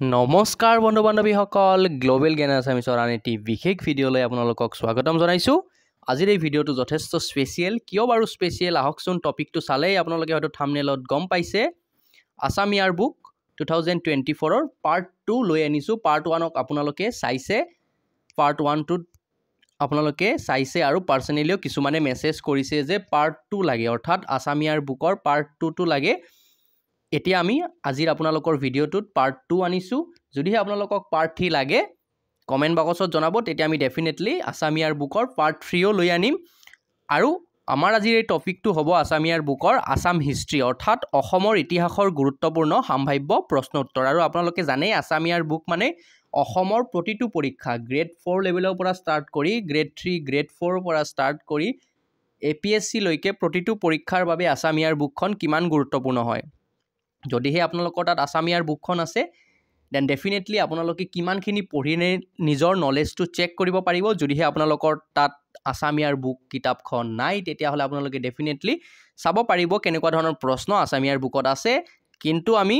নমস্কাৰ বন্ধু বান্ধৱীসকল গ্লোবেল জ্ঞান আছামিছৰ আন এটি বিশেষ ভিডিঅ'লৈ আপোনালোকক স্বাগতম জনাইছোঁ। আজিৰ এই ভিডিঅ'টো যথেষ্ট স্পেচিয়েল। কিয় বাৰু স্পেচিয়েল আহকচোন, টপিকটো চালেই আপোনালোকে হয়তো থাম্বনেইলত গম পাইছে। আছাম ইয়াৰ বুক 2024ৰ পাৰ্ট 2 লৈ আনিছোঁ। পাৰ্ট 1ক আপোনালোকে চাইছে, পাৰ্ট 1টোত আপোনালোকে চাইছে আৰু পাৰ্চনেলিও কিছুমানে মেছেজ কৰিছে যে পাৰ্ট 2 লাগে, অৰ্থাৎ আছাম ইয়াৰ বুকৰ পাৰ্ট 2টো লাগে। এতিয়া আমি আজিৰ আপোনালোকৰ ভিডিঅ'টোত পাৰ্ট 2 আনিছোঁ। যদিহে আপোনালোকক পাৰ্ট 3 লাগে কমেণ্ট বক্সত জনাব, তেতিয়া আমি ডেফিনেটলি আছাম ইয়াৰ বুকৰ পাৰ্ট 3ও লৈ আনিম। আৰু আমাৰ আজিৰ এই টপিকটো হ'ব আছাম ইয়াৰ বুকৰ আছাম হিষ্ট্ৰী, অৰ্থাৎ অসমৰ ইতিহাসৰ গুৰুত্বপূৰ্ণ সম্ভাৱ্য প্ৰশ্ন উত্তৰ। আৰু আপোনালোকে জানেই আছাম ইয়াৰ বুক মানে অসমৰ প্ৰতিটো পৰীক্ষা গ্ৰেড 4 লেভেলৰ পৰা ষ্টাৰ্ট কৰি গ্ৰেড 3 গ্ৰেড 4ৰ পৰা ষ্টাৰ্ট কৰি APSC লৈকে প্ৰতিটো পৰীক্ষাৰ বাবে আছাম ইয়াৰ বুকখন কিমান গুৰুত্বপূৰ্ণ হয়। যদিহে আপোনালোকৰ তাত আছাম ইয়াৰ বুকখন আছে দেন ডেফিনেটলি আপোনালোকে কিমানখিনি পঢ়ি নিজৰ নলেজটো চেক কৰিব পাৰিব। যদিহে আপোনালোকৰ তাত আছাম ইয়াৰ বুক কিতাপখন নাই তেতিয়াহ'লে আপোনালোকে ডেফিনেটলি চাব পাৰিব কেনেকুৱা ধৰণৰ প্ৰশ্ন আছাম ইয়াৰ বুকত আছে। কিন্তু আমি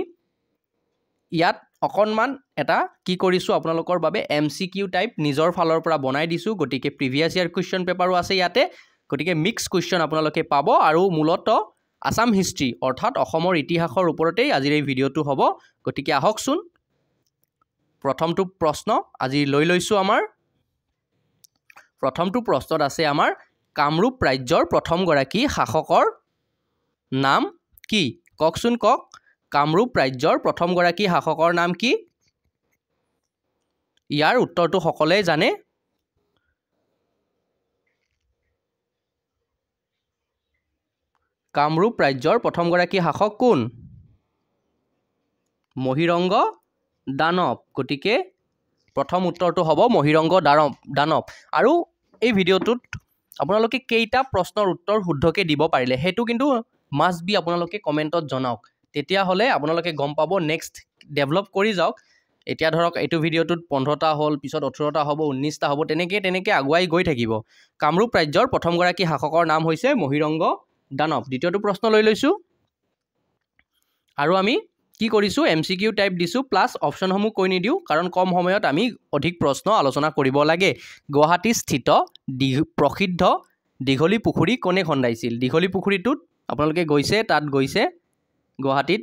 ইয়াত অকণমান এটা কি কৰিছোঁ আপোনালোকৰ বাবে MCQ টাইপ নিজৰ ফালৰ পৰা বনাই দিছোঁ। গতিকে প্ৰিভিয়াছ ইয়াৰ কুৱেশ্যন পেপাৰো আছে ইয়াতে, গতিকে মিক্স কুৱেশ্যন আপোনালোকে পাব। আৰু মূলতঃ আছাম হিষ্ট্ৰী অৰ্থাৎ অসমৰ ইতিহাসৰ ওপৰতেই আজিৰ এই ভিডিঅ'টো হ'ব। গতিকে আহকচোন, প্ৰথমটো প্ৰশ্ন আজি লৈ লৈছোঁ। আমাৰ প্ৰথমটো প্ৰশ্নত আছে আমাৰ কামৰূপ ৰাজ্যৰ প্ৰথমগৰাকী শাসকৰ নাম কি? কওকচোন কওক, কামৰূপ ৰাজ্যৰ প্ৰথমগৰাকী শাসকৰ নাম কি? ইয়াৰ উত্তৰটো সকলোৱে জানে। কামৰূপ ৰাজ্যৰ প্ৰথমগৰাকী শাসক কোন? মহিৰংগ দানৱ। গতিকে প্ৰথম উত্তৰটো হ'ব মহিৰংগ দানৱ। আৰু এই ভিডিঅ'টোত আপোনালোকে কেইটা প্ৰশ্নৰ উত্তৰ শুদ্ধকৈ দিব পাৰিলে সেইটো কিন্তু মাষ্ট বি আপোনালোকে কমেণ্টত জনাওক। তেতিয়াহ'লে আপোনালোকে গম পাব, নেক্সট ডেভেলপ কৰি যাওক। এতিয়া ধৰক এইটো ভিডিঅ'টোত 15টা হ'ল, পিছত 18টা হ'ব, 19টা হ'ব, তেনেকৈ আগুৱাই গৈ থাকিব। কামৰূপ ৰাজ্যৰ প্ৰথমগৰাকী শাসকৰ নাম হৈছে মহিৰংগ দানৱ। দ্বিতীয়টো প্ৰশ্ন লৈ লৈছোঁ। আৰু আমি কি কৰিছোঁ MCQ টাইপ দিছোঁ, প্লাছ অপশ্যনসমূহ কৈ নিদিওঁ কাৰণ কম সময়ত আমি অধিক প্ৰশ্ন আলোচনা কৰিব লাগে। গুৱাহাটী স্থিত প্ৰসিদ্ধ দীঘলী পুখুৰী কোনে খন্দাইছিল? দীঘলী পুখুৰীটোত আপোনালোকে গৈছে, তাত গৈছে গুৱাহাটীত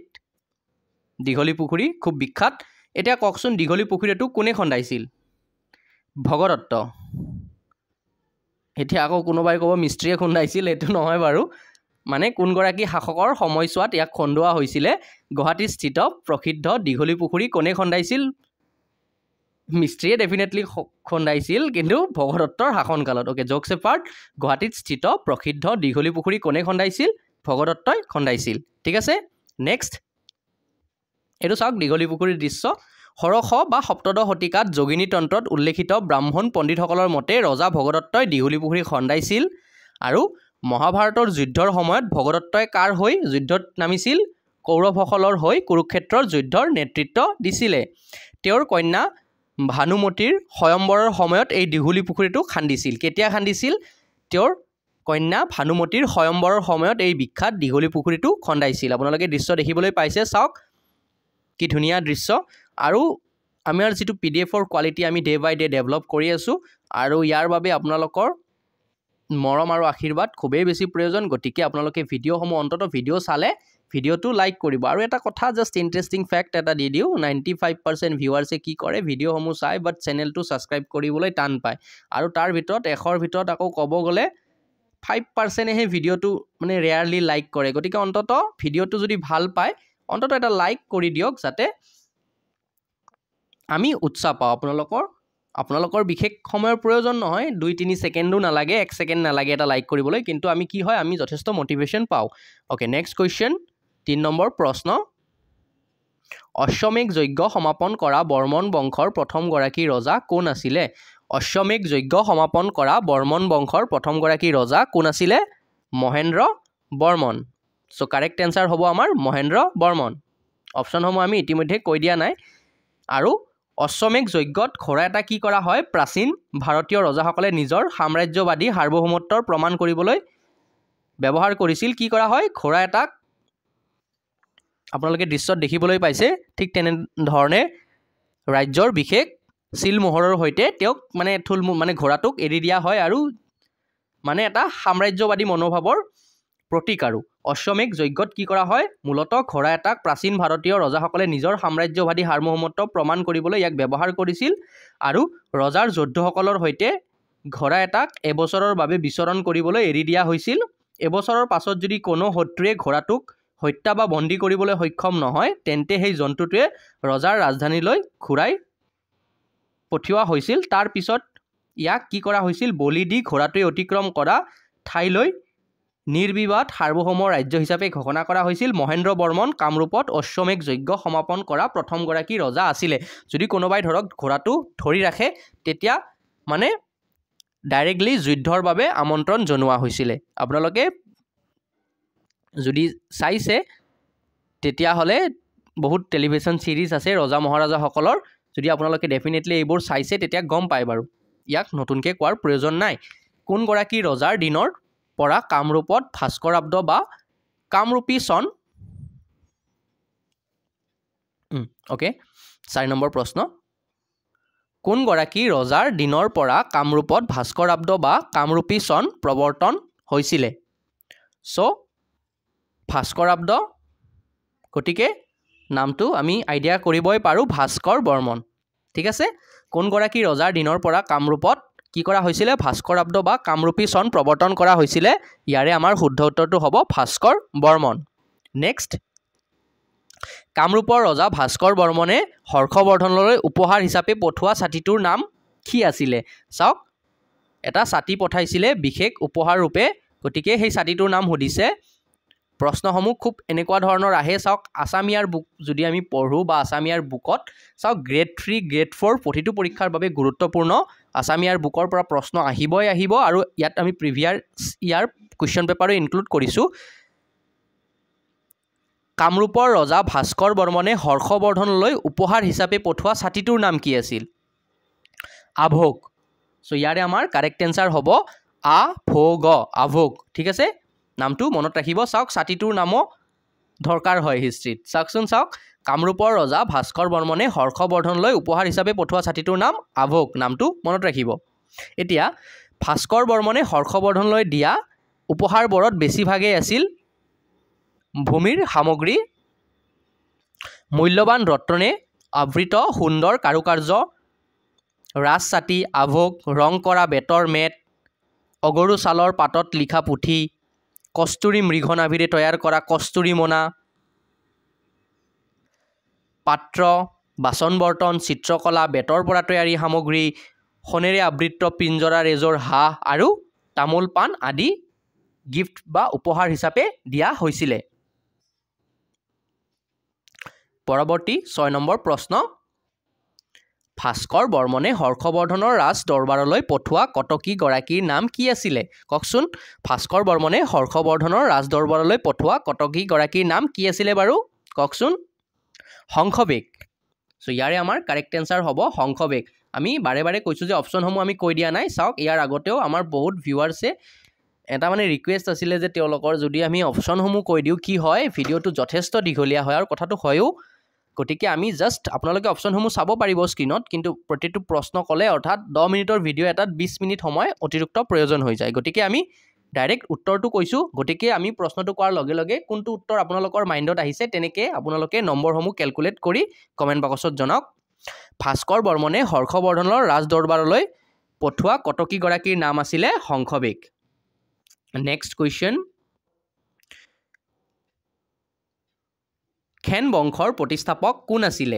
দীঘলী পুখুৰী খুব বিখ্যাত। এতিয়া কওকচোন দীঘলী পুখুৰীটো কোনে খন্দাইছিল? ভগদত্ত। এতিয়া আকৌ কোনোবাই ক'ব মিস্ত্ৰীয়ে খন্দাইছিল, এইটো নহয় বাৰু, মানে কোনগৰাকী শাসকৰ সময়ছোৱাত ইয়াক খন্দোৱা হৈছিলে। গুৱাহাটীত স্থিত প্ৰসিদ্ধ দীঘলী পুখুৰী কোনে খন্দাইছিল? মিস্ত্ৰীয়ে ডেফিনেটলি খন্দাইছিল, কিন্তু ভগদত্তৰ শাসনকালত। Okay, jokes apart. গুৱাহাটীত স্থিত প্ৰসিদ্ধ দীঘলী পুখুৰী কোনে খন্দাইছিল? ভগদত্তই খন্দাইছিল। ঠিক আছে, নেক্সট এইটো চাওক দীঘলী পুখুৰীৰ দৃশ্য। ষোড়শ বা সপ্তদশ শতিকাত যোগিনী তন্ত্ৰত উল্লেখিত ব্ৰাহ্মণ পণ্ডিতসকলৰ মতে ৰজা ভগদত্তই দীঘলী পুখুৰী খন্দাইছিল। আৰু মহাভাৰতৰ যুদ্ধৰ সময়ত ভগদত্তই কাৰ হৈ যুদ্ধত নামিছিল? কৌৰৱসকলৰ হৈ কুৰুক্ষেত্ৰৰ যুদ্ধৰ নেতৃত্ব দিছিলে। তেওঁৰ কন্যা ভানুমতীৰ স্বয়ম্বৰৰ সময়ত এই দীঘলী পুখুৰীটো খান্দিছিল। কেতিয়া খান্দিছিল? তেওঁৰ কন্যা ভানুমতীৰ স্বয়ম্বৰৰ সময়ত এই বিখ্যাত দীঘলী পুখুৰীটো খন্দাইছিল। আপোনালোকে দৃশ্য দেখিবলৈ পাইছে, চাওক কি ধুনীয়া দৃশ্য। আৰু আমাৰ যিটো PDF-ৰ কোৱালিটি আমি ডে বাই ডে ডেভেলপ কৰি আছোঁ, আৰু ইয়াৰ বাবে আপোনালোকৰ মৰম আৰু আশীৰ্বাদ খুবেই বেছি প্ৰয়োজন। গতিকে আপোনালোকে ভিডিঅ'সমূহ অন্ততঃ ভিডিঅ' চালে ভিডিঅ'টো লাইক কৰিব। আৰু এটা কথা জাষ্ট ইণ্টাৰেষ্টিং ফেক্ট এটা দি দিওঁ, 95% ভিউৱাৰ্ছে কি কৰে ভিডিঅ'সমূহ চাই বাট চেনেলটো ছাবস্ক্ৰাইব কৰিবলৈ টান পায়। আৰু তাৰ ভিতৰত 100ৰ ভিতৰত আকৌ ক'ব গ'লে 5%হে ভিডিঅ'টো মানে ৰেয়াৰলি লাইক কৰে। গতিকে অন্ততঃ ভিডিঅ'টো যদি ভাল পায় অন্ততঃ এটা লাইক কৰি দিয়ক, যাতে আমি উৎসাহ পাওঁ। আপোনালোকৰ বিশেষ সময়ৰ প্ৰয়োজন নহয়, 2-3 ছেকেণ্ডো নালাগে, 1 ছেকেণ্ড নালাগে এটা লাইক কৰিবলৈ, কিন্তু আমি কি হয় আমি যথেষ্ট মটিভেশ্যন পাওঁ। অ'কে, নেক্সট কুৱেশ্যন, 3 নম্বৰ প্ৰশ্ন। অশ্বমেধ যজ্ঞ সমাপন কৰা বৰ্মন বংশৰ প্ৰথমগৰাকী ৰজা কোন আছিলে? অশ্বমেধ যজ্ঞ সমাপন কৰা বৰ্মন বংশৰ প্ৰথমগৰাকী ৰজা কোন আছিলে? মহেন্দ্ৰ বৰ্মন। চ' কাৰেক্ট এনচাৰ হ'ব আমাৰ মহেন্দ্ৰ বৰ্মন। অপশ্যনসমূহ আমি ইতিমধ্যে কৈ দিয়া নাই। আৰু অশ্বমেধ যজ্ঞত ঘোঁৰা এটা কি কৰা হয়? প্ৰাচীন ভাৰতীয় ৰজাসকলে নিজৰ সাম্ৰাজ্যবাদী সাৰ্বভৌমত্বৰ প্ৰমাণ কৰিবলৈ ব্যৱহাৰ কৰিছিল। কি কৰা হয়? ঘোঁৰা এটাক আপোনালোকে দৃশ্যত দেখিবলৈ পাইছে, ঠিক তেনেধৰণে ৰাজ্যৰ বিশেষ চিলমোহৰৰ সৈতে তেওঁক মানে মানে ঘোঁৰাটোক এৰি দিয়া হয় আৰু মানে এটা সাম্ৰাজ্যবাদী মনোভাৱৰ প্ৰতীক আৰু অশ্বমেধ যজ্ঞত কি কৰা হয় মূলতঃ ঘোঁৰা এটাক প্ৰাচীন ভাৰতীয় ৰজাসকলে নিজৰ সাম্ৰাজ্যবাদী সাৰ্বভৌমত্ব প্ৰমাণ কৰিবলৈ ইয়াক ব্যৱহাৰ কৰিছিল আৰু ৰজাৰ যোদ্ধাসকলৰ সৈতে ঘোঁৰা এটাক এবছৰৰ বাবে বিচৰণ কৰিবলৈ এৰি দিয়া হৈছিল এবছৰৰ পাছত যদি কোনো শত্ৰুৱে ঘোঁৰাটোক হত্যা বা বন্দী কৰিবলৈ সক্ষম নহয় তেন্তে সেই জন্তুটোৱে ৰজাৰ ৰাজধানীলৈ ঘূৰাই পঠিওৱা হৈছিল তাৰ পিছত ইয়াক কি কৰা হৈছিল বলি দি ঘোঁৰাটোৱে অতিক্ৰম কৰা ঠাইলৈ নিৰ্বিবাদ সাৰ্বভৌম ৰাজ্য হিচাপে ঘোষণা কৰা হৈছিল মহেন্দ্ৰ বৰ্মন কামৰূপত অশ্বমেধ যজ্ঞ সমাপন কৰা প্ৰথমগৰাকী ৰজা আছিলে যদি কোনোবাই ধৰক ঘোঁৰাটো ধৰি ৰাখে তেতিয়া মানে ডাইৰেক্টলি যুদ্ধৰ বাবে আমন্ত্ৰণ জনোৱা হৈছিলে আপোনালোকে যদি চাইছে তেতিয়াহ'লে বহুত টেলিভিছন সিৰিজ আছে ৰজা মহাৰাজাসকলৰ যদি আপোনালোকে ডেফিনেটলি এইবোৰ চাইছে তেতিয়া গম পায় বাৰু ইয়াক নতুনকৈ কোৱাৰ প্ৰয়োজন নাই কোনগৰাকী ৰজাৰ দিনৰ পৰা কামৰূপত ভাস্কৰাব্দ বা কামৰূপী চন ওকে 4 নম্বৰ প্ৰশ্ন কোনগৰাকী ৰজাৰ দিনৰ পৰা কামৰূপত ভাস্কৰাব্দ বা কামৰূপী চন প্ৰৱৰ্তন হৈছিলে চ' ভাস্কৰাব্দ গতিকে নামটো আমি আইডিয়া কৰিবই পাৰোঁ ভাস্কৰ বৰ্মন ঠিক আছে কোনগৰাকী ৰজাৰ দিনৰ পৰা কামৰূপত কি কৰা হৈছিলে ভাস্কৰাব্দ বা কামৰূপী চন প্ৰৱৰ্তন কৰা হৈছিলে ইয়াৰে আমাৰ শুদ্ধ উত্তৰটো হ'ব ভাস্কৰ বৰ্মন নেক্সট কামৰূপৰ ৰজা ভাস্কৰ বৰ্মনে হৰ্ষবৰ্ধনলৈ উপহাৰ হিচাপে পঠোৱা ছাতিটোৰ নাম কি আছিলে চাওক এটা ছাতি পঠাইছিলে বিশেষ উপহাৰ ৰূপে গতিকে সেই ছাতিটোৰ নাম সুধিছে প্ৰশ্নসমূহ খুব এনেকুৱা ধৰণৰ আহে চাওক আসামিয়াৰ বুক যদি আমি পঢ়োঁ বা আসামিয়াৰ বুকত চাওক গ্ৰেড 3 গ্ৰেড 4 প্ৰতিটো পৰীক্ষাৰ বাবে গুৰুত্বপূৰ্ণ আসামিয়াৰ বুকৰ পৰা প্ৰশ্ন আহিবই আহিব আৰু ইয়াত আমি প্ৰিভিয়াছ ইয়াৰ কুৱেশ্যন পেপাৰো ইনক্লুড কৰিছোঁ কামৰূপৰ ৰজা ভাস্কৰ বৰ্মনে হৰ্ষবৰ্ধনলৈ উপহাৰ হিচাপে পঠোৱা ছাতিটোৰ নাম কি আছিল আভোগ চ' ইয়াৰে আমাৰ কাৰেক্ট এনচাৰ হ'ব আভোগ আভোগ ঠিক আছে নামটো মনত ৰাখিব চাওক ছাতিটোৰ নামো দৰকাৰ হয় হিষ্ট্ৰীত চাওকচোন চাওক কামৰূপৰ ৰজা ভাস্কৰ বৰ্মনে হৰ্ষবৰ্ধনলৈ উপহাৰ হিচাপে পঠোৱা ছাতিটোৰ নাম আভোগ নামটো মনত ৰাখিব এতিয়া ভাস্কৰ বৰ্মনে হৰ্ষবৰ্ধনলৈ দিয়া উপহাৰবোৰত বেছিভাগেই আছিল ভূমিৰ সামগ্ৰী মূল্যৱান ৰত্নে আবৃত সুন্দৰ কাৰুকাৰ্য ৰাজছাতি আভোগ ৰং কৰা বেতৰ মেট অগৰু ছালৰ পাতত লিখা পুথি কস্তুৰী মৃগনাভিৰে তৈয়াৰ কৰা কস্তুৰী মোনা পাত্ৰ বাচন বৰ্তন চিত্ৰকলা বেতৰ পৰা তৈয়াৰী সামগ্ৰী সোণেৰে আবৃত পিঞ্জৰা ৰেজৰ হাঁহ আৰু তামোল পাণ আদি গিফ্ট বা উপহাৰ হিচাপে দিয়া হৈছিলে পৰৱৰ্তী 6 নম্বৰ প্ৰশ্ন ভাস্কৰ বৰ্মনে হৰ্ষবৰ্ধনৰ ৰাজ দৰবাৰলৈ পঠোৱা কটকী গৰাকীৰ নাম কি আছিলে কওকচোন ভাস্কৰ বৰ্মনে হৰ্ষবৰ্ধনৰ ৰাজ দৰবাৰলৈ পঠোৱা কটকী গৰাকীৰ নাম কি আছিলে বাৰু কওকচোন হংসবেগ চ' ইয়াৰে আমাৰ কাৰেক্ট এনচাৰ হ'ব হংসবেগ আমি বাৰে বাৰে কৈছোঁ যে অপশ্যনসমূহ আমি কৈ দিয়া নাই চাওক ইয়াৰ আগতেও আমাৰ বহুত ভিউৱাৰ্ছে এটা মানে ৰিকুৱেষ্ট আছিলে যে তেওঁলোকৰ যদি আমি অপশ্যনসমূহ কৈ দিওঁ কি হয় ভিডিঅ'টো যথেষ্ট দীঘলীয়া হয় আৰু কথাটো হয়ও গতিকে আমি জাষ্ট আপোনালোকে অপশ্যনসমূহ চাব পাৰিব স্ক্ৰীনত কিন্তু প্ৰতিটো প্ৰশ্ন ক'লে অৰ্থাৎ 10 মিনিটৰ ভিডিঅ' এটাত 20 মিনিট সময় অতিৰিক্ত প্ৰয়োজন হৈ যায় গতিকে আমি ডাইৰেক্ট উত্তৰটো কৈছোঁ গতিকে আমি প্ৰশ্নটো কোৱাৰ লগে লগে কোনটো উত্তৰ আপোনালোকৰ মাইণ্ডত আহিছে তেনেকৈ আপোনালোকে নম্বৰসমূহ কেলকুলেট কৰি কমেণ্ট বক্সত জনাওক ভাস্কৰ বৰ্মনে হৰ্ষবৰ্ধনৰ ৰাজ দৰবাৰলৈ পঠোৱা কটকীগৰাকীৰ নাম আছিলে হংসবেগ নেক্সট কুৱেশ্যন খেন বংশৰ প্ৰতিষ্ঠাপক কোন আছিলে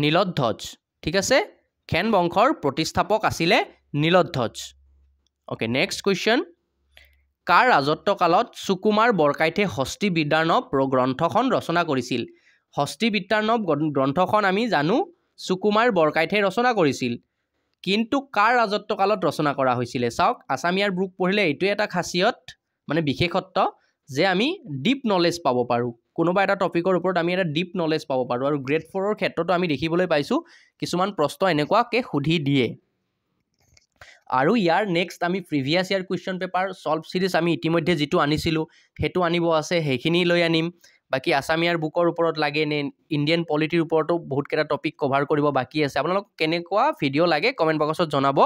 নীলধ্বজ ঠিক আছে খেন বংশৰ প্ৰতিষ্ঠাপক আছিলে নীলধ্বজ ওকে নেক্সট কুৱেশ্যন কাৰ ৰাজত্বকালত সুকুমাৰ বৰকাইটে হস্তি বিদ্যাৰ্ণৱ গ্ৰন্থখন ৰচনা কৰিছিল হস্তি বিদ্যাৰ্ণৱ গ্ৰন্থখন আমি জানো সুকুমাৰ বৰকাইটে ৰচনা কৰিছিল কিন্তু কাৰ ৰাজত্বকালত ৰচনা কৰা হৈছিলে চাওক আসামিয়াৰ বুক পঢ়িলে এইটোৱে এটা খাচিয়ত মানে বিশেষত্ব যে আমি ডিপ নলেজ পাব পাৰোঁ কোনোবা এটা টপিকৰ ওপৰত আমি এটা ডিপ নলেজ পাব পাৰোঁ আৰু গ্ৰেড 4ৰ ক্ষেত্ৰতো আমি দেখিবলৈ পাইছোঁ কিছুমান প্ৰশ্ন এনেকুৱাকৈ সুধি দিয়ে আৰু ইয়াৰ নেক্সট আমি previous year question paper solve series আমি ইতিমধ্যে যিটো আনিছিলোঁ সেইটো আনিব আছে সেইখিনি লৈ আনিম বাকি আসামিয়াৰ বুকৰ ওপৰত লাগে নে ইণ্ডিয়ান পলিটিৰ ওপৰতো বহুত কেইটা টপিক কভাৰ কৰিব বাকি আছে আপোনালোক কেনেকুৱা ভিডিও লাগে কমেন্ট বক্সত জনাব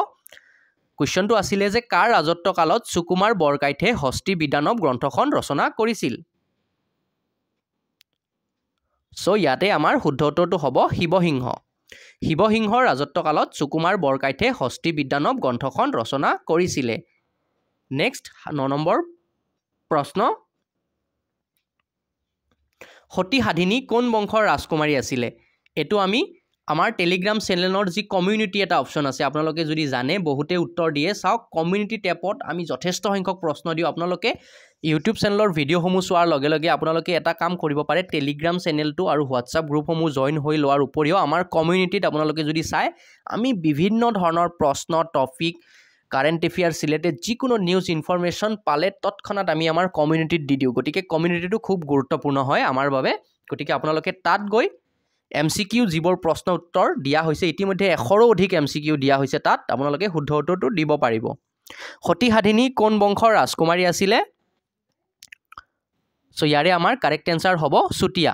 কোৱেশ্চনটো আছিলে যে কাৰ ৰাজত্ব কালত সুকুমাৰ বৰকাইতে হস্তি বিদানব গ্ৰন্থখন ৰচনা কৰিছিল সো ইয়াতে আমাৰ শুদ্ধ উত্তৰটো হ'ব শিৱসিংহ শিৱসিংহৰ ৰাজত্ব কালত সুকুমাৰ বৰকাইতে হস্তি বিদানব গ্ৰন্থখন ৰচনা কৰিছিলে নেক্সট 9 নম্বৰ প্ৰশ্ন সতী সাধিনী কোন বংশৰ ৰাজকুমাৰী আছিলে এটো আমি আমাৰ টেলিগ্ৰাম চেনেলৰ যি কমিউনিটি এটা অপচন আছে আপোনালোকে যদি জানে বহুতে উত্তৰ দিয়ে চাওক কমিউনিটি ট্যাবত আমি যথেষ্ট সংখ্যক প্ৰশ্ন দিও আপোনালোকে ইউটিউব চেনেলৰ ভিডিওসমূহ চোৱাৰ লগে লগে আপোনালোকে এটা কাম কৰিব পাৰে টেলিগ্ৰাম চেনেলটো আৰু হোৱাটসঅ্যাপ গ্ৰুপসমূহ জয়েন হৈ লোৱাৰ উপৰিও আমাৰ কমিউনিটিত আপোনালোকে যদি চাই আমি বিভিন্ন ধৰণৰ প্ৰশ্ন টপিক কারেন্ট এফেয়ার্স রিলেটেড যিকোনো নিউজ ইনফরমেশন পালে তৎক্ষণাৎ আমি আমার কমিউনিটিত দি দিও গতিকে কমিউনিটিটো খুব গুৰুত্বপূৰ্ণ হয় আমাৰ বাবে গতিকে আপোনালোকে তাত গৈ এমসিকিউ যিবোৰ প্ৰশ্ন উত্তৰ দিয়া হৈছে ইতিমধ্যে 100ৰো অধিক এমসিকিউ দিয়া হৈছে তাত আপোনালোকে শুদ্ধ উত্তৰটো দিব পাৰিব সতী সাধিনী কোন বংশৰ ৰাজকুমাৰী আছিলে সো ইয়াৰে আমাৰ কাৰেক্ট আনসাৰ হ'ব চুটিয়া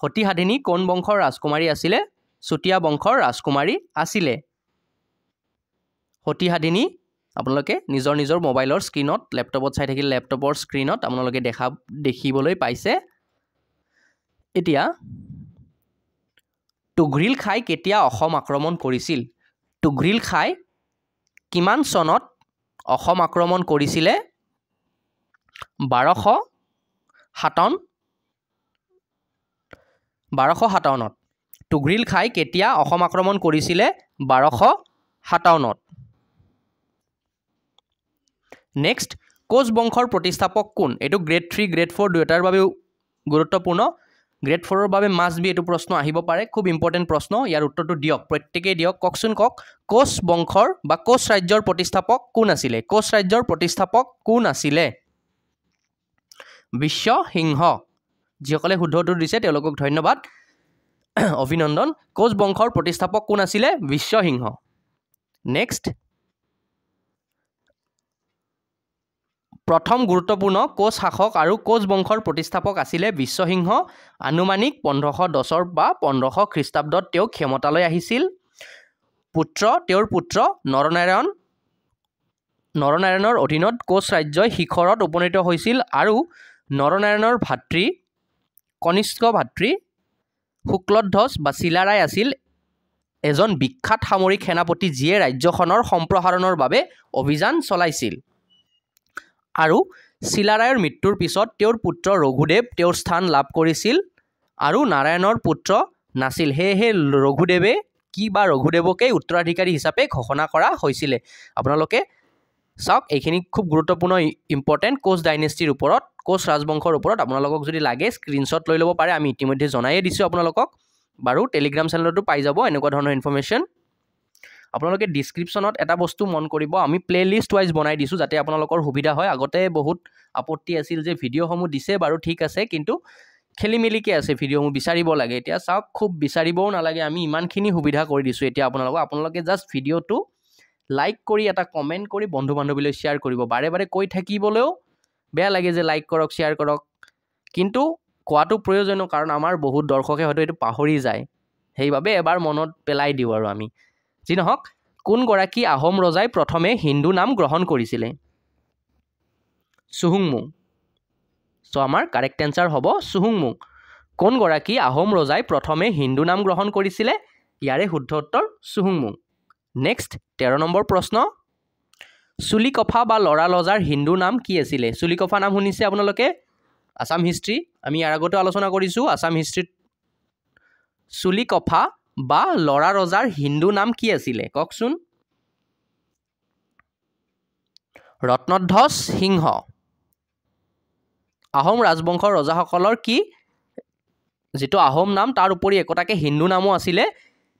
সতী সাধিনী কোন বংশৰ ৰাজকুমাৰী আছিলে চুটিয়া বংশৰ ৰাজকুমাৰী আছিলে সতী সাধিনী আপোনালোকে নিজৰ মোবাইলৰ স্ক্ৰিনত ল্যাপটপত চাই থাকিলে ল্যাপটপৰ স্ক্ৰিনত আপোনালোকে দেখিবলৈ পাইছে এতিয়া টুঘ্ৰিল খাই কেতিয়া অসম আক্ৰমণ কৰিছিল টুঘ্ৰিল খাই কিমান চনত অসম আক্ৰমণ কৰিছিলে 1257ত টুঘ্ৰিল খাই কেতিয়া অসম আক্ৰমণ কৰিছিলে 1257ত নেক্সট কোচ বংশৰ প্ৰতিষ্ঠাপক কোন এটো গ্ৰেড 3 গ্ৰেড 4 দুটাৰ বাবে গুৰুত্বপূৰ্ণ গ্ৰেড 4 ৰ বাবে মাস্ট বি এটো প্ৰশ্ন আহিব পাৰে খুব ইম্পৰ্টেন্ট প্ৰশ্ন ইয়াৰ উত্তৰটো দিয়ক প্ৰত্যেকই দিয়ক ককচোন কক কোচ বংশৰ বা কোচ ৰাজ্যৰ প্ৰতিষ্ঠাপক কোন আছিল কোচ ৰাজ্যৰ প্ৰতিষ্ঠাপক কোন আছিল বিশ্বসিংহ যিসকলে শুদ্ধ উত্তৰ দিছে তেওঁলোকক ধন্যবাদ অভিনন্দন কোচ বংশৰ প্ৰতিষ্ঠাপক কোন আছিল বিশ্বসিংহ নেক্সট প্ৰথম গুৰুত্বপূৰ্ণ কোচ শাসক আৰু কোচ বংশৰ প্ৰতিষ্ঠাপক আছিল বিশ্বসিংহ আনুমানিক 1510 বা 1500 খ্ৰীষ্টাব্দত তেওঁ ক্ষমতালৈ আহিছিল তেওঁৰ পুত্ৰ নৰনাৰায়ণৰ অধীনত কোচ ৰাজ্যই শিখৰত উপনীত হৈছিল আৰু নৰনাৰায়ণৰ ভাতৃ কনিষ্ক ভাতৃ শুক্লধ্বজ বা চিলাৰায় আছিল এজন বিখ্যাত সামৰিক সেনাপতি যিয়ে ৰাজ্যখনৰ সম্প্ৰসাৰণৰ বাবে অভিযান চলাইছিল আৰু চিলাৰায়ৰ মৃত্যুৰ পিছত তেওঁৰ পুত্ৰ ৰঘুদেৱ তেওঁৰ স্থান লাভ কৰিছিল আৰু নাৰায়ণৰ পুত্ৰ নাছিল হেহে ৰঘুদেৱে কি বা ৰঘুদেৱকে উত্তৰাধিকাৰী হিচাপে ঘোষণা কৰা হৈছিল আপোনালোকে চাওক এইখিনি খুব গুৰুত্বপূৰ্ণ ইম্পৰ্টেন্ট কোচ ডাইনেষ্টিৰ ওপৰত কোচ ৰাজবংশৰ ওপৰত আপোনালোকক যদি লাগে স্ক্ৰিনশ্বট লৈ ল'ব পাৰে আমি ইতিমধ্যে জনায়ে দিছো আপোনালোকক বাৰু টেলিগ্ৰাম চেনেলতো পাই যাব এনেকুৱা ধৰণৰ ইনফৰমেশন আপোনালোকে ডেসক্ৰিপচনত এটা বস্তু মন কৰিব আমি প্লেলিষ্ট ওয়াইজ বনাই দিছো যাতে আপোনালোকৰ সুবিধা হয় আগতে বহুত আপত্তি আছিল যে ভিডিওসমূহ দিছে বাৰু ঠিক আছে কিন্তু খেলিমেলিকে আছে ভিডিওসমূহ বিচাৰিব লাগে এতিয়া চাওক খুব বিচাৰিবও নালাগে আমি ইমানখিনি সুবিধা কৰি দিছো এতিয়া আপোনালোকে জাস্ট ভিডিওটো লাইক কৰি এটা কমেন্ট কৰি বন্ধু বান্ধৱীলৈ শেয়াৰ কৰিব বাৰে বাৰে কৈ থাকিবলৈও বেয়া লাগে যে লাইক কৰক শেয়াৰ কৰক কিন্তু কোৱাটো প্ৰয়োজনীয় কাৰণ আমাৰ বহুত দৰ্শকে হয়তো এটো পাহৰি যায় সেইভাবে এবাৰ মনত পেলাই দিও আৰু আমি যি নহক কোন গৰাকী আহোম ৰজাই প্ৰথমে হিন্দু নাম গ্ৰহণ কৰিছিল সুহুংমুং সো আমাৰ কাৰেক্ট আনসাৰ হ'ব সুহুংমুং কোন গৰাকী আহোম ৰজাই প্ৰথমে হিন্দু নাম গ্ৰহণ কৰিছিল ইয়াৰে শুদ্ধ উত্তৰ সুহুংমুং নেক্সট 13 নম্বৰ প্ৰশ্ন চুলিকফা বা লৰা লজাৰ হিন্দু নাম কি আছিল চুলিকফা নাম শুনিছে আপোনালোকে আসাম হিষ্ট্ৰী আমি ইয়াৰ আগতে আলোচনা কৰিছো আসাম হিষ্ট্ৰীত চুলিকফা বা লৰা ৰজাৰ হিন্দু নাম কি আছিল ককচোন ৰত্নধ্বজ সিংহ আহোম ৰাজবংশৰ ৰজাসকলৰ কি যেটো আহোম নাম তাৰ উপৰি একটাকে হিন্দু নামও আছিল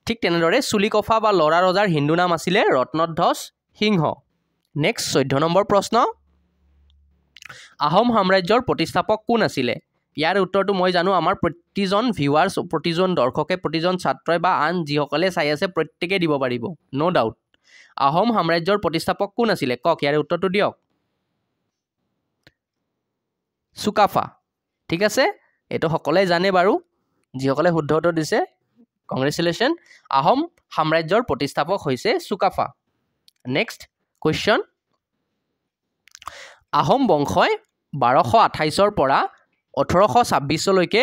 ঠিক তেনেদৰে চুলিকফা বা লৰা ৰজাৰ হিন্দু নাম আছিল ৰত্নধ্বজ সিংহ নেক্সট 14 নম্বৰ প্ৰশ্ন আহোম সাম্ৰাজ্যৰ প্ৰতিষ্ঠাপক কোন আছিল ইয়াৰ উত্তৰটো মই জানো আমাৰ প্ৰতিজন ভিউৱাৰ্স প্ৰতিজন দৰ্শকে প্ৰতিজন ছাত্ৰই বা আন যিসকলে চাই আছে প্ৰত্যেককে দিব পাৰিব নো ডাউট আহোম সাম্ৰাজ্যৰ প্ৰতিষ্ঠাপক কোন আছিল কক ইয়াৰ উত্তৰটো দিয়ক চুকাফা ঠিক আছে এইটো সকলোৱে জানে বাৰু যিসকলে শুদ্ধ উত্তৰ দিছে কংগ্ৰেচুলেশ্যন আহোম সাম্ৰাজ্যৰ প্ৰতিষ্ঠাপক হৈছে চুকাফা নেক্সট কুৱেশ্যন আহোম বংশই 1228 পৰা 1826 লৈকে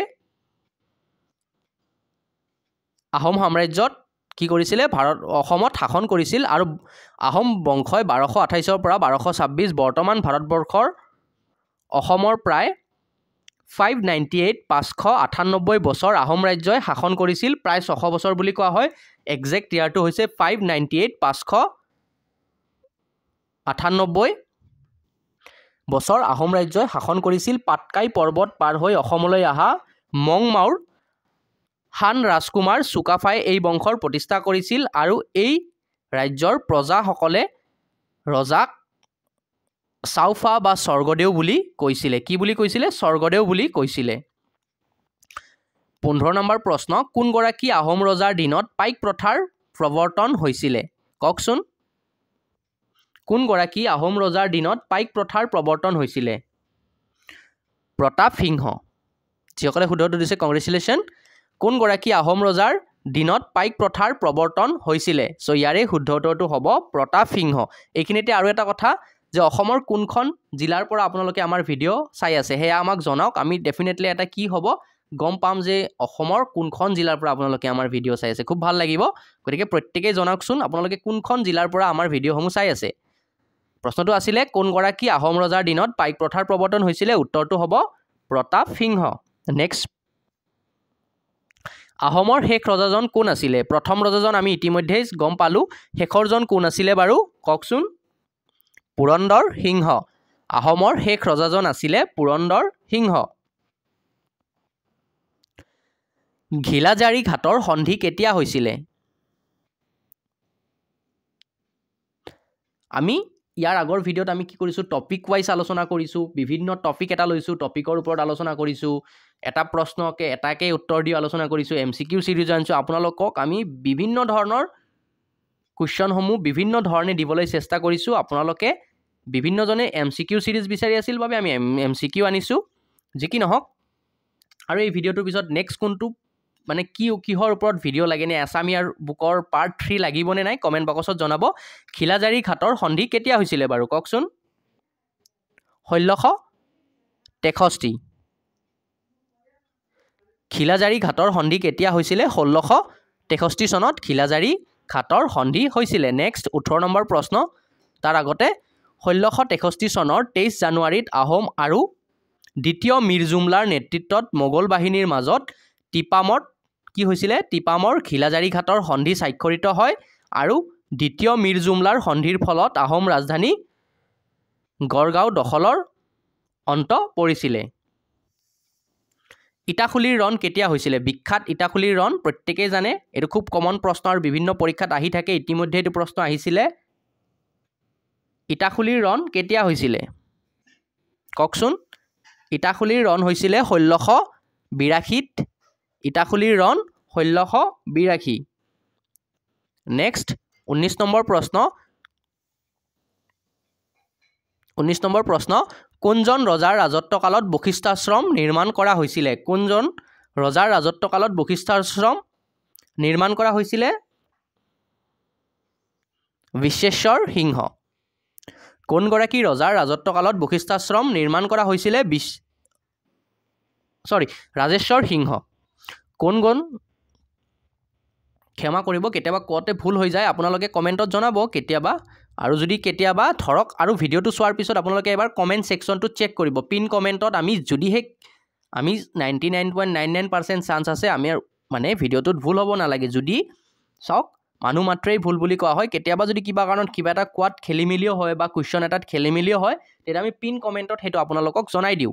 আহোম সাম্ৰাজ্যত কি কৰিছিলে অসমত শাসন কৰিছিল আৰু আহোম বংশই 1228 পৰা 1226 বৰ্তমান ভাৰতবৰ্ষৰ অসমৰ প্ৰায় 598 বছৰ আহোম ৰাজ্যই শাসন কৰিছিল প্ৰায় 600 বছৰ বুলি কোৱা হয় এক্সাক্ট ইয়াৰটো হৈছে 598 বছৰ আহোম ৰাজ্যই শাসন কৰিছিল পাটকাই পৰ্বত পাৰ হৈ অসমলৈ অহা মংমাউৰ হান ৰাজকুমাৰ চুকাফাই এই বংশৰ প্ৰতিষ্ঠা কৰিছিল আৰু এই ৰাজ্যৰ প্ৰজাসকলে ৰজাক চাউফা বা স্বৰ্গদেউ বুলি কৈছিলে কি বুলি কৈছিলে স্বৰ্গদেউ বুলি কৈছিলে 15 নম্বৰ প্ৰশ্ন কোন গৰাকী আহোম ৰজাৰ দিনত পাইক প্ৰথাৰ প্ৰৱৰ্তন হৈছিলে কওকচোন কোন গৰাকী আহোম ৰজাৰ দিনত পাইক প্ৰথাৰ প্ৰৱৰ্তন হৈছিলে প্ৰতাপ সিংহ যিসকলে শুদ্ধ উত্তৰ দিছে কংগ্ৰেচুলেশ্যন কোন গৰাকী আহোম ৰজাৰ দিনত পাইক প্ৰথাৰ প্ৰৱৰ্তন হৈছিলে সো ইয়াৰে শুদ্ধ উত্তৰটো হ'ব প্ৰতাপ সিংহ এইখিনিতে আৰু এটা কথা যে অসমৰ কোনখন জিলাৰ পৰা আপোনালোকে আমাৰ ভিডিঅ' চাই আছে হেয়া আমাক জনাওক আমি ডেফিনেটলি এটা কি হ'ব গম পাম যে অসমৰ কোনখন জিলাৰ পৰা আপোনালোকে আমাৰ ভিডিঅ' চাই আছে খুব ভাল লাগিব গতিকে প্ৰত্যেকই জনাওকচোন আপোনালোকে কোনখন জিলাৰ পৰা আমাৰ ভিডিঅ'সমূহ চাই আছে প্ৰশ্নটো আছিলে কোন গৰাকী আহোম ৰজাৰ দিনত পাইক প্ৰথাৰ প্ৰৱৰ্তন হৈছিলে উত্তৰটো হ'ব প্ৰতাপ সিংহ নেক্সট আহোমৰ শেষ ৰজাজন কোন আছিলে প্ৰথম ৰজাজন আমি ইতিমধ্যে গম পালো শেষৰজন কোন আছিলে বাৰু কওকচোন পুৰন্দৰ সিংহ আহোমৰ শেষ ৰজাজন আছিলে পুৰন্দৰ সিংহ ঘিলাজাৰি ঘাটৰ সন্ধি কেতিয়া হৈছিলে আমি ইয়াৰ আগৰ ভিডিঅ'ত আমি কি কৰিছো টপিক ওয়াইজ আলোচনা কৰিছো বিভিন্ন টপিক এটা লৈছো টপিকৰ ওপৰত আলোচনা কৰিছো এটা প্ৰশ্নকে এটাকে উত্তৰ দি আলোচনা কৰিছো এমসিকিউ সিৰিজ আনিছো আপোনালোকক আমি বিভিন্ন ধৰণৰ কোৱেশ্চনসমূহ বিভিন্ন ধৰণে দিবলৈ চেষ্টা কৰিছো আপোনালোকে বিভিন্নজনে এমসিকিউ সিৰিজ বিচাৰি আছিল বাবে আমি এমসিকিউ আনিছো যি কি নহওক আৰু এই ভিডিঅ'টোৰ পিছত নেক্সট কোনটো মানে কিহৰ ওপৰত ভিডিঅ' লাগে নে আসামিয়াৰ বুকৰ পাৰ্ট 3 লাগিব নে নাই কমেন্ট বক্সত জনাব খিলাজাৰি ঘাটৰ সন্ধি কেতিয়া হৈছিলে বাৰু কওকচোন 1663 খিলাজাৰি ঘাটৰ সন্ধি কেতিয়া হৈছিলে 1663 চনত খিলাজাৰি ঘাটৰ সন্ধি হৈছিলে নেক্সট 18 নম্বৰ প্ৰশ্ন তাৰ আগতে 1663 চনৰ 23 জানুৱাৰীত আহোম আৰু দ্বিতীয় মীৰ জুমলাৰ নেতৃত্বত মোগল বাহিনীৰ মাজত টিপামত কি হৈছিলে টিপামৰ খিলাজাৰি ঘাটৰ সন্ধি স্বাক্ষৰিত হয় আৰু দ্বিতীয় মীৰ জুমলাৰ সন্ধিৰ ফলত আহোম ৰাজধানী গড়গাঁও দখলৰ অন্ত পৰিছিলে ইটাখুলিৰ ৰণ কেতিয়া হৈছিলে বিখ্যাত ইটাখুলিৰ ৰণ প্ৰত্যেকই জানে এটো খুব কমন প্ৰশ্ন আৰু বিভিন্ন পৰীক্ষাত আহি থাকে ইতিমধ্যে এটো প্ৰশ্ন আহিছিলে ইটাখুলিৰ ৰণ কেতিয়া হৈছিলে কওকচোন ইটাখুলিৰ ৰণ হৈছিলে 1682 ইটাখুলিৰ ৰণ 1682 নেক্সট 19 নম্বৰ প্ৰশ্ন কোনজন ৰজাৰ ৰাজত্বকালত বশিষ্ঠাশ্ৰম নিৰ্মাণ কৰা হৈছিলে কোনজন ৰজাৰ ৰাজত্বকালত বশিষ্ঠাশ্ৰম নিৰ্মাণ কৰা হৈছিলে বিশ্বেশ্বৰ সিংহ কোন গৰাকী ৰজাৰ ৰাজত্বকালত বশিষ্ঠাশ্ৰম নিৰ্মাণ কৰা হৈছিলে ৰাজেশ্বৰ সিংহ কোনজন ক্ষমা কৰিব কেতিয়াবা কোৱাতে ভুল হৈ যায় আপোনালোকে কমেন্টত জনাব কেতিয়াবা আৰু যদি কেতিয়াবা ধৰক আৰু ভিডিঅ'টো চোৱাৰ পিছত আপোনালোকে এবাৰ কমেন্ট সেকশনটো চেক কৰিব পিন কমেন্টত আমি যদিহে আমি 99.99% চান্স আছে আমি মানে ভিডিঅ'টোত ভুল হ'ব নালাগে যদি চাওক মানুহ মাত্ৰেই ভুল বুলি কোৱা হয় কেতিয়াবা যদি কিবা কাৰণত কিবা এটা কোৱাত খেলিমেলিও হয় বা কুৱেশ্চন এটাত খেলিমেলিও হয় তেতিয়া আমি পিন কমেন্টত হেতু আপোনালোকক জনাই দিও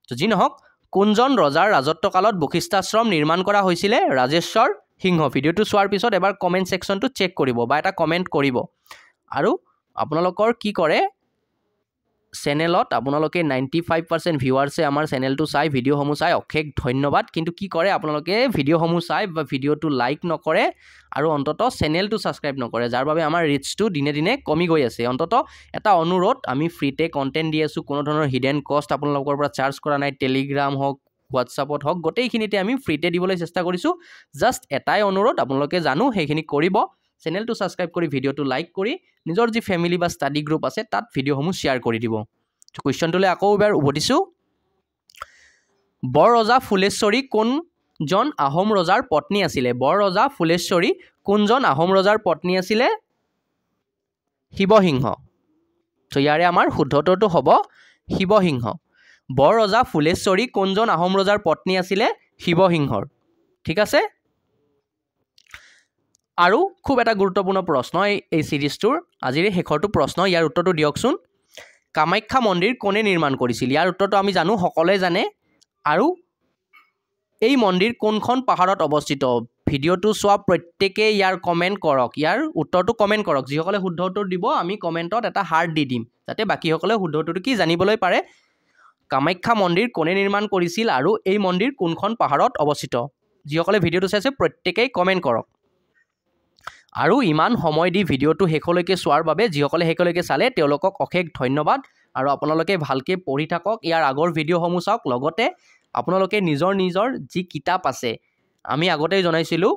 তো যি নহওক কোনজন ৰজাৰ ৰাজত্বকালত বশিষ্ঠাশ্ৰম নিৰ্মাণ কৰা হৈছিলে ৰাজেশ্বৰ সিংহ ভিডিঅ'টো চোৱাৰ পিছত এবাৰ কমেন্ট সেকশনটো চেক কৰিব বা এটা কমেন্ট কৰিব আৰু আপোনালোকৰ কি কৰে চেনেলত আপোনালোকে 95% ভিউৱাৰ্সে আমাৰ চেনেলটো চাই ভিডিঅ'সমূহ চাই অশেষ ধন্যবাদ কিন্তু কি কৰে আপোনালোকে ভিডিঅ'সমূহ চাই বা ভিডিঅ'টো লাইক নকৰে আৰু অন্তত চেনেলটো সাবস্ক্ৰাইব নকৰে যাৰ বাবে আমাৰ ৰিচটো দিনে দিনে কমি গৈ আছে অন্তত এটা অনুৰোধ আমি ফ্ৰীতে কন্টেন্ট দি আছো কোনো ধৰণৰ হিডেন কষ্ট আপোনালোকৰ পৰা চাৰ্জ কৰা নাই টেলিগ্ৰাম হওক হোৱাটছআপত হওক গোটেইখিনিতে আমি ফ্ৰীতে দিবলৈ চেষ্টা কৰিছোঁ জাষ্ট এটাই অনুৰোধ আপোনালোকে জানো সেইখিনি কৰিব চেনেলটো ছাবস্ক্ৰাইব কৰি ভিডিঅ'টো লাইক কৰি নিজৰ যি ফেমিলি বা ষ্টাডি গ্ৰুপ আছে তাত ভিডিঅ'সমূহ শ্বেয়াৰ কৰি দিব কুৱেশ্যনটোলৈ আকৌ এবাৰ উভতিছোঁ বৰ ৰজা ফুলেশ্বৰী কোনজন আহোম ৰজাৰ পত্নী আছিলে বৰ ৰজা ফুলেশ্বৰী কোনজন আহোম ৰজাৰ পত্নী আছিলে শিৱসিংহ তো ইয়াৰে আমাৰ শুদ্ধটোটো হ'ব শিৱসিংহ বৰ ৰজা ফুলেশ্বৰী কোনজন আহোম ৰজাৰ পত্নী আছিলে শিৱসিংহৰ ঠিক আছে আৰু খুব এটা গুৰুত্বপূৰ্ণ প্ৰশ্ন এই সিৰিজটোৰ আজিৰ শেষৰটো প্ৰশ্ন ইয়াৰ উত্তৰটো দিয়কচোন কামাখ্যা মন্দিৰ কোনে নিৰ্মাণ কৰিছিল ইয়াৰ উত্তৰটো আমি জানো সকলোৱে জানে আৰু এই মন্দিৰ কোনখন পাহাৰত অৱস্থিত ভিডিঅ'টো চোৱা প্ৰত্যেককে ইয়াৰ কমেন্ট কৰক ইয়াৰ উত্তৰটো কমেন্ট কৰক যিসকলে শুদ্ধ উত্তৰ দিব আমি কমেন্টত এটা হাৰ্ট দি দিম যাতে বাকিসকলে শুদ্ধ উত্তৰটো কি জানিবলৈ পাৰে কামাখ্যা মন্দিৰ কোনে নিৰ্মাণ কৰিছিল আৰু এই মন্দিৰ কোনখন পাহাৰত অৱস্থিত যিসকলে ভিডিঅ'টো চাইছে প্ৰত্যেককে কমেন্ট কৰক আৰু ইমান সময় দি ভিডিঅ'টো শেষলৈকে চোৱাৰ বাবে যিসকলে শেষলৈকে চালে তেওঁলোকক অশেষ ধন্যবাদ আৰু আপোনালোকে ভালকৈ পঢ়ি থাকক ইয়াৰ আগৰ ভিডিঅ'সমূহ চাওক লগতে আপোনালোকে নিজৰ যি কিতাপ আছে আমি আগতেই জনাইছিলোঁ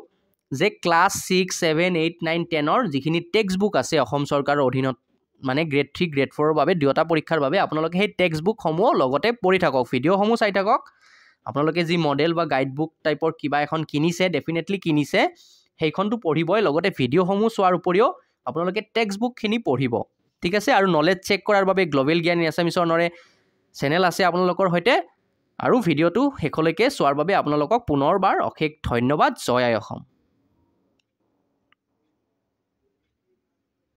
যে ক্লাছ 6, 7, 8, 9, 10ৰ যিখিনি টেক্সট বুক আছে অসম চৰকাৰৰ অধীনত মানে গ্ৰেড 3 গ্ৰেড 4ৰ বাবে দুয়োটা পৰীক্ষাৰ বাবে আপোনালোকে সেই টেক্সট বুকসমূহ লগতে পঢ়ি থাকক ভিডিঅ'সমূহ চাই থাকক আপোনালোকে যি মডেল বা গাইড বুক টাইপৰ কিবা এখন কিনিছে ডেফিনেটলি কিনিছে সেইখনটো পঢ়িবই লগতে ভিডিঅ'সমূহ চোৱাৰ উপৰিও আপোনালোকে টেক্সট বুকখিনি পঢ়িব ঠিক আছে আৰু নলেজ চেক কৰাৰ বাবে গ্লোবেল জ্ঞান এছামিছৰ নৰে চেনেল আছে আপোনালোকৰ সৈতে আৰু ভিডিঅ'টো শেষলৈকে চোৱাৰ বাবে আপোনালোকক পুনৰবাৰ অশেষ ধন্যবাদ জয় আই অসম